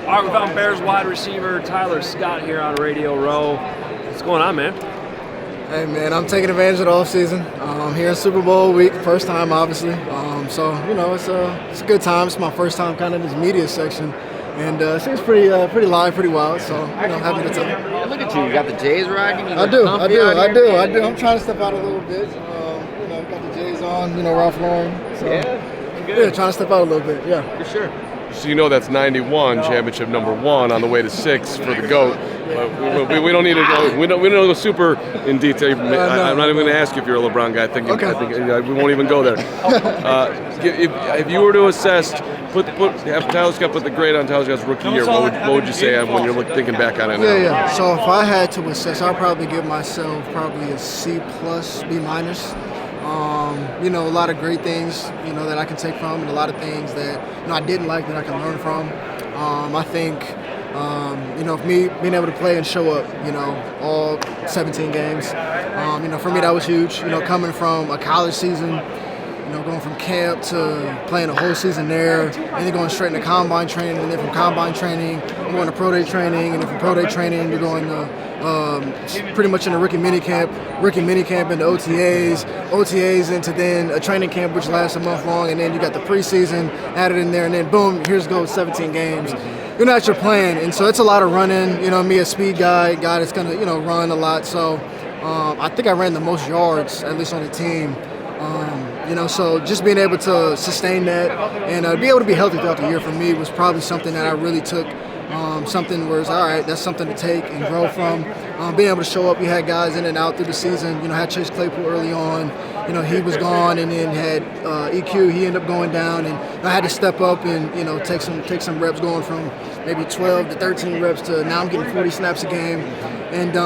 All right, we found Bears wide receiver Tyler Scott here on Radio Row. What's going on, man? Hey, man, I'm taking advantage of the offseason. Here in Super Bowl week, first time, obviously. So, it's a good time. It's my first time kind of in this media section. And it seems pretty live, pretty wild. So, having a good time. Look at you. You got the J's riding? I do. I'm trying to step out a little bit. Got the J's on, Ralph Lauren. So, good. Trying to step out a little bit, For sure. So that's 91, championship number 1 on the way to 6 for the GOAT. We don't need to go. We don't go super in detail. I'm not even going to ask you if you're a LeBron guy. I think we won't even go there. If you were to assess, have Tyler Scott put the grade on Tyler Scott's rookie year, what would you say when you're thinking back on it now? Yeah. So if I had to assess, I'd probably give myself probably a C+, B-. A lot of great things, that I can take from, and a lot of things that, I didn't like that I can learn from. I think, me being able to play and show up, all 17 games, for me that was huge. Coming from a college season, going from camp to playing a whole season there, and then going straight into combine training, and then from combine training, I'm going to pro day training, and then from pro day training, you're going to pretty much in a rookie minicamp into OTAs into then a training camp which lasts a month long, and then you got the preseason added in there, and then boom, here's goes 17 games. You're not your plan, and so it's a lot of running. Me, a speed guy that's going to run a lot. So I think I ran the most yards, at least on the team. So just being able to sustain that and be able to be healthy throughout the year for me was probably something that I really took. Something where it's all right, that's something to take and grow from. Being able to show up, you had guys in and out through the season. Had Chase Claypool early on. He was gone, and then had EQ. He ended up going down, and I had to step up and take some reps, going from maybe 12 to 13 reps to now I'm getting 40 snaps a game. And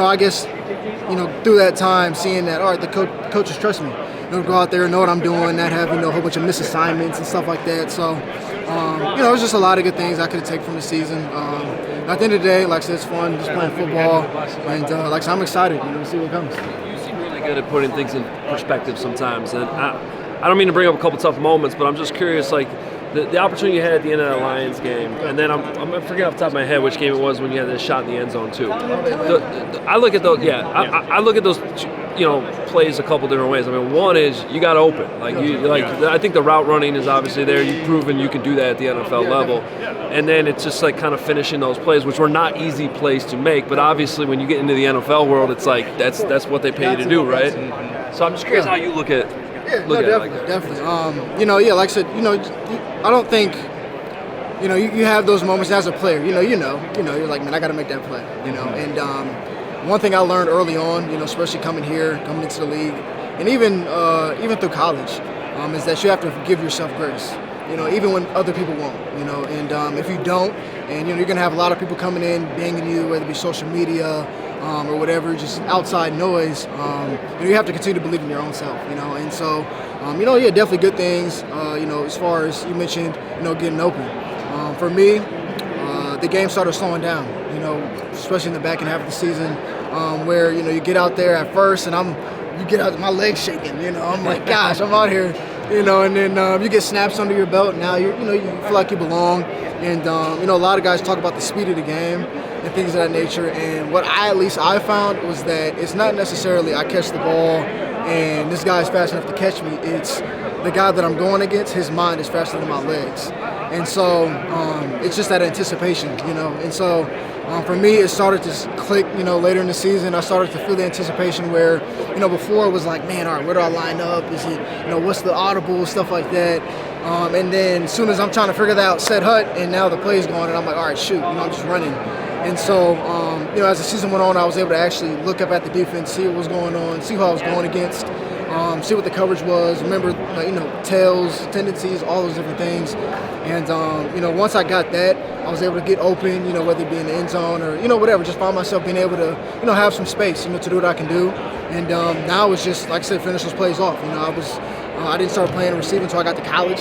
I guess through that time, seeing that all right, the coaches trust me. Go out there and know what I'm doing, not have a whole bunch of misassignments and stuff like that. So, it was just a lot of good things I could take from the season. At the end of the day, like I said, it's fun just playing football, and like I said, I'm excited to see what comes. You seem really good at putting things in perspective sometimes, and I don't mean to bring up a couple tough moments, but I'm just curious, like the opportunity you had at the end of that Lions game, and then I'm forgetting off the top of my head which game it was when you had this shot in the end zone too. I look at those, I look at those, plays a couple different ways. I mean, one is you got open. I think the route running is obviously there. You've proven you can do that at the NFL level. And then it's just like kind of finishing those plays, which were not easy plays to make. But obviously when you get into the NFL world, it's like that's what they pay you to do, right? So I'm just curious how you look at Definitely. Like I said, I don't think, you have those moments as a player. You're like, man, I got to make that play. And one thing I learned early on, especially coming into the league, and even through college, is that you have to give yourself grace. Even when other people won't. And if you don't, and you're gonna have a lot of people coming in, banging you, whether it be social media or whatever, just outside noise. You have to continue to believe in your own self. And so, definitely good things. As far as you mentioned, getting open. For me, the game started slowing down. Especially in the back half of the season, where you get out there at first, and you get out, my legs shaking. I'm like, gosh, I'm out here. And then you get snaps under your belt. Now you feel like you belong. And a lot of guys talk about the speed of the game and things of that nature. And what I found was that it's not necessarily I catch the ball and this guy's fast enough to catch me. It's the guy that I'm going against. His mind is faster than my legs. And so it's just that anticipation, And so for me, it started to click, later in the season. I started to feel the anticipation where, before it was like, man, all right, where do I line up? Is it, what's the audible, stuff like that. And then as soon as I'm trying to figure that out, set hut, and now the play's going, and I'm like, all right, shoot, I'm just running. And so, as the season went on, I was able to actually look up at the defense, see what was going on, see who I was going against, see what the coverage was, remember, tails, tendencies, all those different things. And, once I got that, I was able to get open, whether it be in the end zone or, whatever, just find myself being able to, have some space, to do what I can do. And now it's just, like I said, finish those plays off. I didn't start playing receiving until I got to college.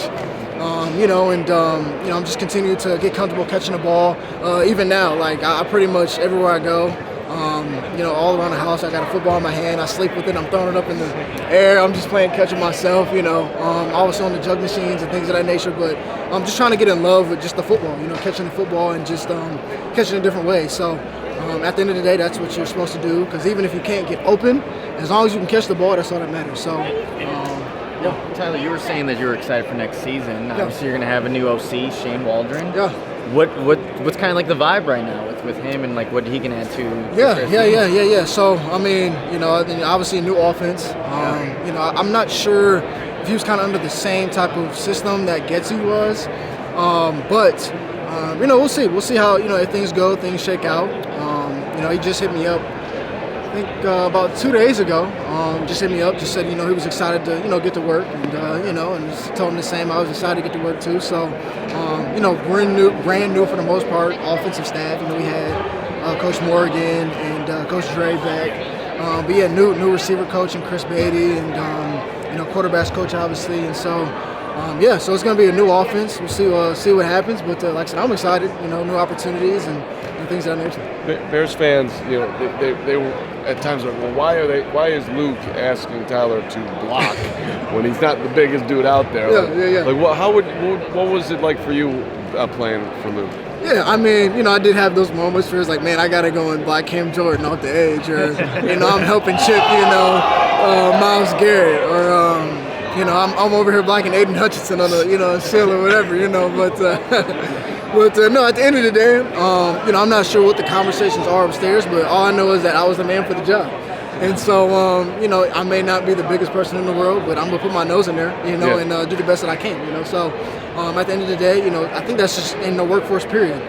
I'm just continuing to get comfortable catching the ball. Even now, I pretty much everywhere I go, All around the house. I got a football in my hand. I sleep with it. I'm throwing it up in the air. I'm just playing catch it myself, also on the jug machines and things of that nature. But I'm just trying to get in love with just the football, catching the football and just catching it in different ways. So at the end of the day, that's what you're supposed to do, because even if you can't get open, as long as you can catch the ball, that's all that matters. So, Tyler, you were saying that you were excited for next season. Obviously, you're going to have a new OC, Shane Waldron. Yeah. What's kind of like the vibe right now with him and like what he can add to? Yeah. So obviously a new offense. I'm not sure if he was kind of under the same type of system that Getsy was, but we'll see. We'll see how if things go, things shake out. He just hit me up, I think about 2 days ago. Just hit me up, just said he was excited to get to work, and and just told him the same. I was excited to get to work too. So brand new for the most part, offensive staff. We had Coach Morgan and Coach Dre back. But new receiver coach and Chris Beatty, and quarterbacks coach obviously, and so. So it's going to be a new offense. We'll see what happens. But like I said, I'm excited. New opportunities and things of that nature. Bears fans, they were at times like, well, why is Luke asking Tyler to block when he's not the biggest dude out there? Yeah. Like, what was it like for you playing for Luke? Yeah, I did have those moments where it's like, man, I got to go and block Cam Jordan off the edge, or I'm helping chip, Myles Garrett, or I'm over here blocking Aidan Hutchinson on a seal or whatever, but no, at the end of the day, I'm not sure what the conversations are upstairs, but all I know is that I was the man for the job. And so, I may not be the biggest person in the world, but I'm going to put my nose in there, and do the best that I can, So, at the end of the day, I think that's just in the workforce period.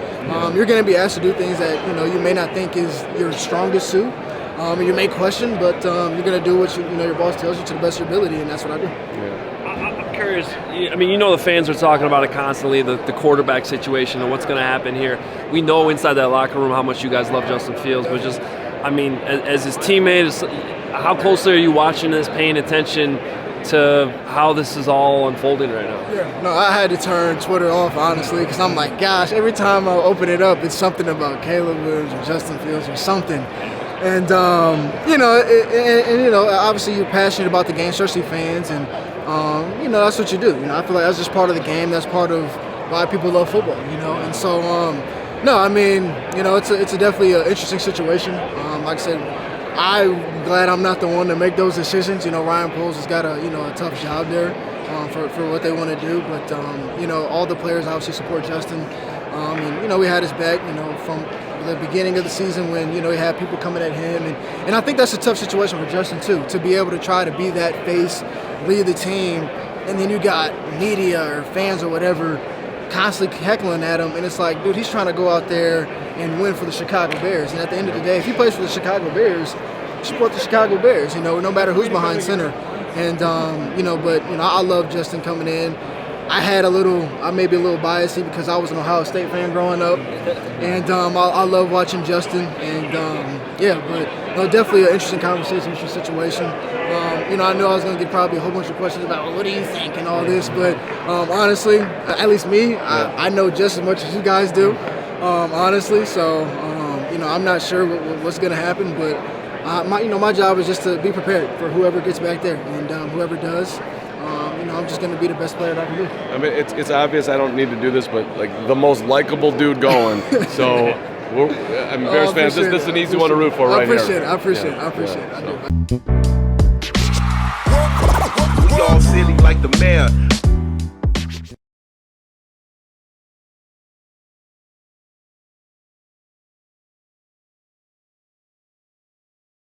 You're going to be asked to do things that, you may not think is your strongest suit. You may question, but you're going to do what your boss tells you to the best of your ability, and that's what I do. I'm curious. The fans are talking about it constantly, the quarterback situation and what's going to happen here. We know inside that locker room how much you guys love Justin Fields, but just, as his teammate, how closely are you watching this, paying attention to how this is all unfolding right now? Yeah, no, I had to turn Twitter off, honestly, because I'm like, gosh, every time I open it up, it's something about Caleb Williams or Justin Fields or something. And, obviously you're passionate about the game, especially fans, and, that's what you do. I feel like that's just part of the game. That's part of why people love football, And so, it's definitely an interesting situation. Like I said, I'm glad I'm not the one to make those decisions. Ryan Poles has got a tough job there for what they want to do. But, all the players obviously support Justin. And, we had his back, from the beginning of the season when, he had people coming at him. And I think that's a tough situation for Justin, too, to be able to try to be that face, lead the team, and then you got media or fans or whatever constantly heckling at him. And it's like, dude, he's trying to go out there and win for the Chicago Bears. And at the end of the day, if he plays for the Chicago Bears, support the Chicago Bears, no matter who's behind center. And, I love Justin coming in. I may be a little biased because I was an Ohio State fan growing up, and I love watching Justin, and but definitely an interesting conversation, interesting situation. I knew I was going to get probably a whole bunch of questions about, well, what do you think and all this, but honestly, at least me, I know just as much as you guys do, honestly. So I'm not sure what's going to happen, but my job is just to be prepared for whoever gets back there, and whoever does. I'm just going to be the best player that I can be. It's obvious I don't need to do this, but like the most likable dude going. So, Bears fans, this is an easy one to root for right here. I appreciate it. Y'all silly like the mayor.